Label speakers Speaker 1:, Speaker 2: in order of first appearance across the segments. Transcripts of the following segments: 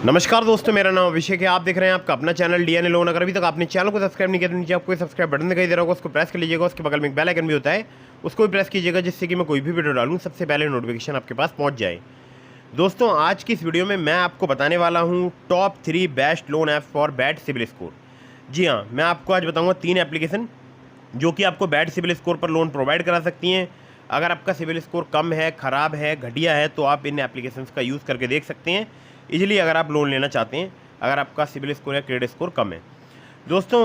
Speaker 1: नमस्कार दोस्तों, मेरा नाम अभिषेक है। आप देख रहे हैं आपका अपना चैनल डीएनए लोन। अगर अभी तक आपने चैनल को सब्सक्राइब नहीं किया तो नीचे आपको सब्सक्राइब बटन दिखाई दे रहा होगा, उसको प्रेस कर लीजिएगा। उसके बगल में एक बेल आइकन भी होता है, उसको भी प्रेस कीजिएगा, जिससे कि मैं कोई भी वीडियो डालूं सबसे पहले नोटिफिकेशन आपके पास पहुंच जाए। दोस्तों, आज की इस वीडियो में मैं आपको बताने वाला हूँ top 3 best loan app for bad CIBIL score. जी हाँ, मैं आपको आज बताऊँगा 3 एप्लीकेशन जो कि आपको बैड सिबिल स्कोर पर लोन प्रोवाइड करा सकती हैं। अगर आपका सिबिल स्कोर कम है, ख़राब है, घटिया है, तो आप इन एप्लीकेशंस का यूज़ करके देख सकते हैं इजीली, अगर आप लोन लेना चाहते हैं, अगर आपका सिबिल स्कोर या क्रेडिट स्कोर कम है। दोस्तों,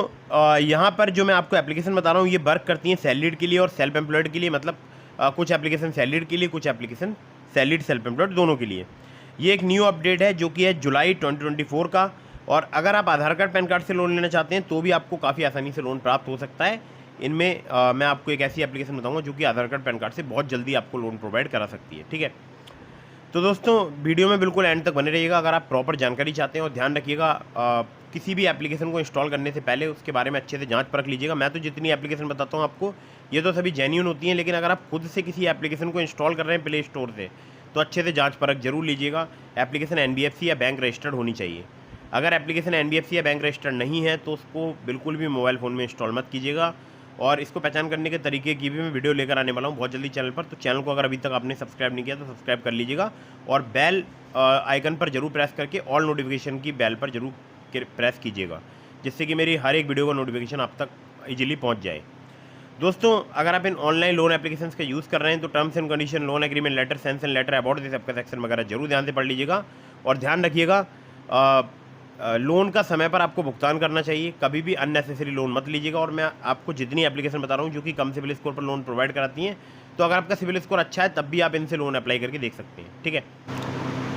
Speaker 1: यहाँ पर जो मैं आपको एप्लीकेशन बता रहा हूँ ये वर्क करती हैं सैलरीड के लिए और सेल्फ एम्प्लॉयड के लिए। मतलब कुछ एप्लीकेशन सैलरीड के लिए, कुछ एप्लीकेशन सैलरीड सेल्फ एम्प्लॉयड दोनों के लिए। ये एक न्यू अपडेट है जो कि है जुलाई 2024 का। और अगर आप आधार कार्ड पैन कार्ड से लोन लेना चाहते हैं तो भी आपको काफ़ी आसानी से लोन प्राप्त हो सकता है। इनमें मैं आपको एक ऐसी एप्लीकेशन बताऊंगा जो कि आधार कार्ड पैन कार्ड से बहुत जल्दी आपको लोन प्रोवाइड करा सकती है। ठीक है, तो दोस्तों वीडियो में बिल्कुल एंड तक बने रहिएगा। अगर आप प्रॉपर जानकारी चाहते हैं, और ध्यान रखिएगा किसी भी एप्लीकेशन को इंस्टॉल करने से पहले उसके बारे में अच्छे से जांच परख लीजिएगा। मैं तो जितनी एप्लीकेशन बताता हूँ आपको, ये तो सभी जेन्युइन होती हैं, लेकिन अगर आप खुद से किसी एप्लीकेशन को इंस्टॉल कर रहे हैं प्ले स्टोर से, तो अच्छे से जांच परख जरूर लीजिएगा। एप्लीकेशन एनबीएफसी या बैंक रजिस्टर्ड होनी चाहिए। अगर एप्लीकेशन एनबीएफसी या बैंक रजिस्टर्ड नहीं है तो उसको बिल्कुल भी मोबाइल फ़ोन में इंस्टॉल मत कीजिएगा। और इसको पहचान करने के तरीके की भी मैं वीडियो लेकर आने वाला हूँ बहुत जल्दी चैनल पर। तो चैनल को अगर अभी तक आपने सब्सक्राइब नहीं किया तो सब्सक्राइब कर लीजिएगा, और बेल आइकन पर जरूर प्रेस करके ऑल नोटिफिकेशन की बेल पर जरूर प्रेस कीजिएगा, जिससे कि मेरी हर एक वीडियो का नोटिफिकेशन आप तक इजीली पहुँच जाए। दोस्तों, अगर आप इन ऑनलाइन लोन एप्लीकेशंस का यूज़ कर रहे हैं तो terms and condition, loan agreement letter, sanction letter, about this आपका सेक्शन वगैरह जरूर ध्यान से पढ़ लीजिएगा। और ध्यान रखिएगा लोन का समय पर आपको भुगतान करना चाहिए। कभी भी अननेसेसरी लोन मत लीजिएगा। और मैं आपको जितनी एप्लीकेशन बता रहा हूँ जो कि कम सिबिल स्कोर पर लोन प्रोवाइड कराती हैं, तो अगर आपका सिबिल स्कोर अच्छा है तब भी आप इनसे लोन अप्लाई करके देख सकते हैं। ठीक है,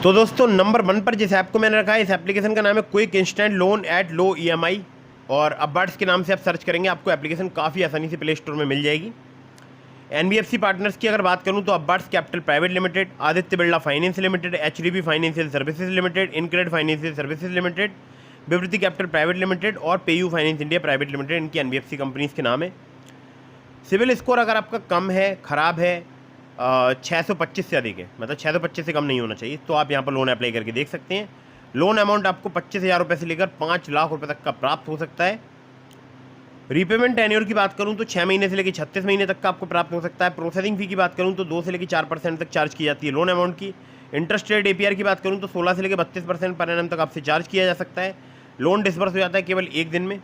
Speaker 1: तो दोस्तों नंबर 1 पर जिस ऐप को मैंने रखा है, इस एप्लीकेशन का नाम है quick instant loan at low EMI। और अपबर्ड्स के नाम से आप सर्च करेंगे, आपको एप्लीकेशन काफ़ी आसानी से प्ले स्टोर में मिल जाएगी। एनबीएफसी पार्टनर्स की अगर बात करूं तो Upwards capital private limited, Aditya Birla finance limited, HDB financial services limited, InCred financial services limited, Vivriti capital private limited और PayU finance India private limited, इनकी एनबीएफसी कंपनीज के नाम है। सिविल स्कोर अगर आपका कम है, ख़राब है, 625 से अधिक है, मतलब 625 से कम नहीं होना चाहिए, तो आप यहाँ पर लोन अप्लाई करके देख सकते हैं। लोन अमाउंट आपको 25,000 रुपये से लेकर 5 लाख रुपये तक का प्राप्त हो सकता है। रीपेमेंट टेन्योर की बात करूं तो 6 महीने से लेकर 36 महीने तक का आपको प्राप्त हो सकता है। प्रोसेसिंग फी की बात करूं तो 2 से लेकर 4% तक चार्ज की जाती है लोन अमाउंट की। इंटरेस्ट रेट APR की बात करूं तो 16 से लेकर 32% पर एनम तक आपसे चार्ज किया जा सकता है। लोन डिसबर्स हो जाता है केवल 1 दिन में।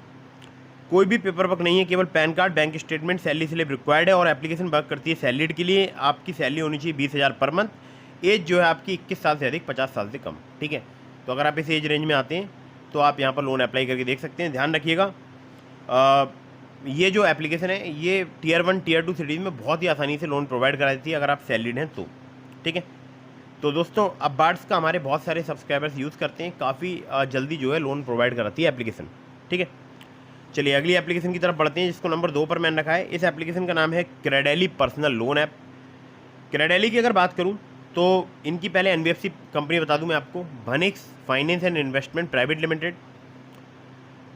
Speaker 1: कोई भी पेपर वर्क नहीं है, केवल pan card, bank statement, salary slip required है। और एप्लीकेशन वर्क करती है सैलरीड के लिए। आपकी सैलरी होनी चाहिए 20,000 पर मंथ। एज जो है आपकी 21 साल से अधिक, 50 साल से कम। ठीक है, तो अगर आप इस एज रेंज में आते हैं तो आप यहाँ पर लोन अप्लाई करके देख सकते हैं। ध्यान रखिएगा ये जो एप्लीकेशन है ये Tier 1 Tier 2 सिटीज़ में बहुत ही आसानी से लोन प्रोवाइड करा देती है अगर आप सैलरीड हैं तो। ठीक है, तो दोस्तों अपबर्ड्स का हमारे बहुत सारे सब्सक्राइबर्स यूज़ करते हैं, काफ़ी जल्दी जो है लोन प्रोवाइड कराती है एप्लीकेशन। ठीक है, चलिए अगली एप्लीकेशन की तरफ बढ़ते हैं, जिसको नंबर 2 पर मैंने रखा है। इस एप्लीकेशन का नाम है क्रेडेली पर्सनल लोन ऐप। क्रेडेली की अगर बात करूँ तो इनकी पहले एनबीएफसी कंपनी बता दूँ मैं आपको, वनिक्स finance and investment private limited.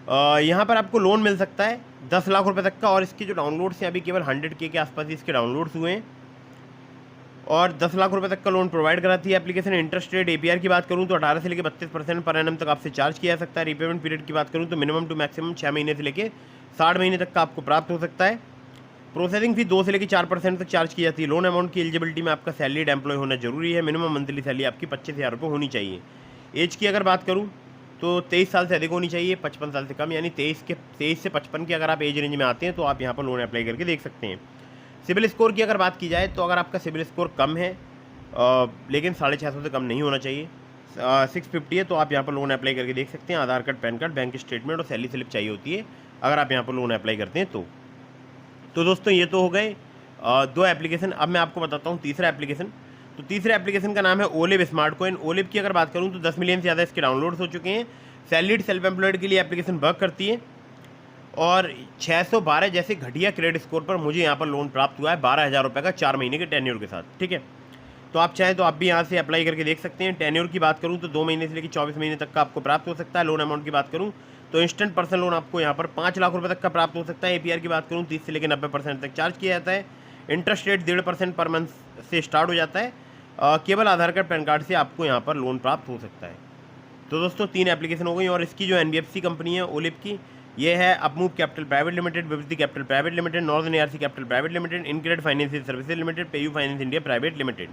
Speaker 1: यहाँ पर आपको लोन मिल सकता है 10 लाख रुपए तक का। और इसके जो डाउनलोड्स हैं अभी केवल 100K के आसपास ही इसके डाउनलोड्स हुए हैं। और 10 लाख रुपए तक का लोन प्रोवाइड कराती है एप्लीकेशन। इंटरेस्ट रेट APR की बात करूँ तो 18 से लेकर 32% पर एनम तक आपसे चार्ज किया जा सकता है। रीपेमेंट पीरियड की बात करूँ तो मिनिमम टू मैक्सिमम 6 महीने से लेकर 60 महीने तक का आपको प्राप्त हो सकता है। प्रोसेसिंग फी 2 से लेकर 4% तक चार्ज की जाती है। लोन अमाउंट की एलिजिबिलिटी में आपका सैलरीड एम्प्लॉय होना जरूरी है। मिनिमम मंथली सैलरी आपकी 25,000 रुपये होनी चाहिए। एज की अगर बात करूँ तो 23 साल से अधिक होनी चाहिए, 55 साल से कम, यानी 23 से 55 की अगर आप एज रेंज में आते हैं तो आप यहाँ पर लोन अप्लाई करके देख सकते हैं। सिबिल स्कोर की अगर बात की जाए तो अगर आपका सिबिल स्कोर कम है लेकिन 650 से कम नहीं होना चाहिए, 650 है, तो आप यहाँ पर लोन अप्लाई करके देख सकते हैं। Aadhaar card, PAN card, bank statement और सैलरी स्लिप चाहिए होती है अगर आप यहाँ पर लोन अप्लाई करते हैं तो दोस्तों ये तो हो गए 2 एप्लीकेशन। अब मैं आपको बताता हूँ तीसरा एप्लीकेशन। तो तीसरे एप्लीकेशन का नाम है ओलिव स्मार्ट कॉइन। ओलिव की अगर बात करूँ तो 10 मिलियन से ज़्यादा इसके डाउनलोड्स हो चुके हैं। सैलरीड सेल्फ एम्प्लॉयड के लिए एप्लीकेशन वर्क करती है। और 612 जैसे घटिया क्रेडिट स्कोर पर मुझे यहाँ पर लोन प्राप्त हुआ है 12,000 रुपये का 4 महीने के टेन्योर के साथ। ठीक है, तो आप चाहें तो आप भी यहाँ से अप्लाई करके देख सकते हैं। टेन्योर की बात करूँ तो 2 महीने से लेकर 24 महीने तक का आपको प्राप्त हो सकता है। लोन अमाउंट की बात करूँ तो इंस्टेंट पर्सनल लोन आपको यहाँ पर 5 लाख रुपये तक का प्राप्त हो सकता है। APR की बात करूँ 30 से लेकर 90% तक चार्ज किया जाता है। इंटरेस्ट रेट 1.5% पर मंथ से स्टार्ट हो जाता है। केवल आधार कार्ड, पैन कार्ड से आपको यहाँ पर लोन प्राप्त हो सकता है। तो दोस्तों 3 एप्लीकेशन हो गई और इसकी जो NBFC कंपनी है ओलिप की, ये है Upmove capital private limited, Vivriti capital private limited, northern ARC capital private limited, InCred financial services limited, PayU finance India private limited.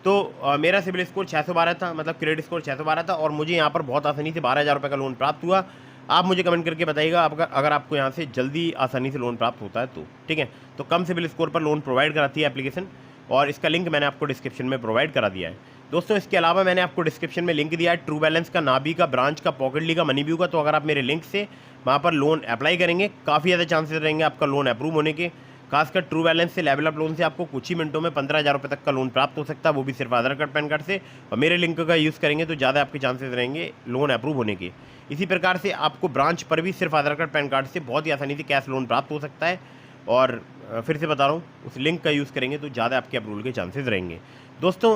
Speaker 1: तो मेरा सिबिल स्कोर 612 था, मतलब क्रेडिट स्कोर 612 था और मुझे यहाँ पर बहुत आसानी से 12,000 रुपये का लोन प्राप्त हुआ। आप मुझे कमेंट करके बताइएगा अगर आपको यहाँ से जल्दी आसानी से लोन प्राप्त होता है तो, ठीक है। तो कम सिबिल स्कोर पर लोन प्रोवाइड कराती है एप्लीकेशन और इसका लिंक मैंने आपको डिस्क्रिप्शन में प्रोवाइड करा दिया है। दोस्तों इसके अलावा मैंने आपको डिस्क्रिप्शन में लिंक दिया है ट्रू बैलेंस का, नाबी का, ब्रांच का, पॉकेटली का, मनी व्यू का। तो अगर आप मेरे लिंक से वहाँ पर लोन अप्लाई करेंगे, काफ़ी ज़्यादा चांसेस रहेंगे आपका लोन अप्रूव होने के। खासकर ट्रू बैलेंस से, लेवल अप लोन से आपको कुछ ही मिनटों में 15,000 रुपये तक का लोन प्राप्त हो सकता है, वो भी सिर्फ आधार कार्ड पैन कार्ड से। और मेरे लिंक का यूज़ करेंगे तो ज़्यादा आपके चांसेस रहेंगे लोन अप्रूव होने के। इसी प्रकार से आपको ब्रांच पर भी सिर्फ आधार कार्ड पैन कार्ड से बहुत ही आसानी से कैश लोन प्राप्त हो सकता है। और फिर से बता रहा हूँ, उस लिंक का यूज़ करेंगे तो ज़्यादा आपके अप्रूवल के चांसेस रहेंगे। दोस्तों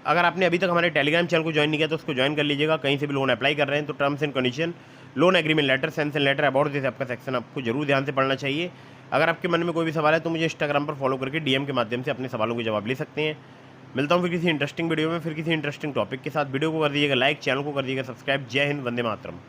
Speaker 1: अगर आपने अभी तक हमारे टेलीग्राम चैनल को ज्वाइन नहीं किया तो उसको ज्वाइन कर लीजिएगा। कहीं से भी लोन अप्लाई कर रहे हैं तो terms and condition, loan agreement letter, sanction letter, about this आपका सेक्शन आपको जरूर ध्यान से पढ़ना चाहिए। अगर आपके मन में कोई भी सवाल है तो मुझे इंस्टाग्राम पर फॉलो करके DM के माध्यम से अपने सवालों के जवाब ले सकते हैं। मिलता हूँ फिर किसी इंटरेस्टिंग वीडियो में, फिर किसी इंटरेस्टिंग टॉपिक के साथ। वीडियो को कर दीजिएगा लाइक, चैनल को कर दीजिएगा सब्सक्राइब। जय हिंद, वंदे मातरम।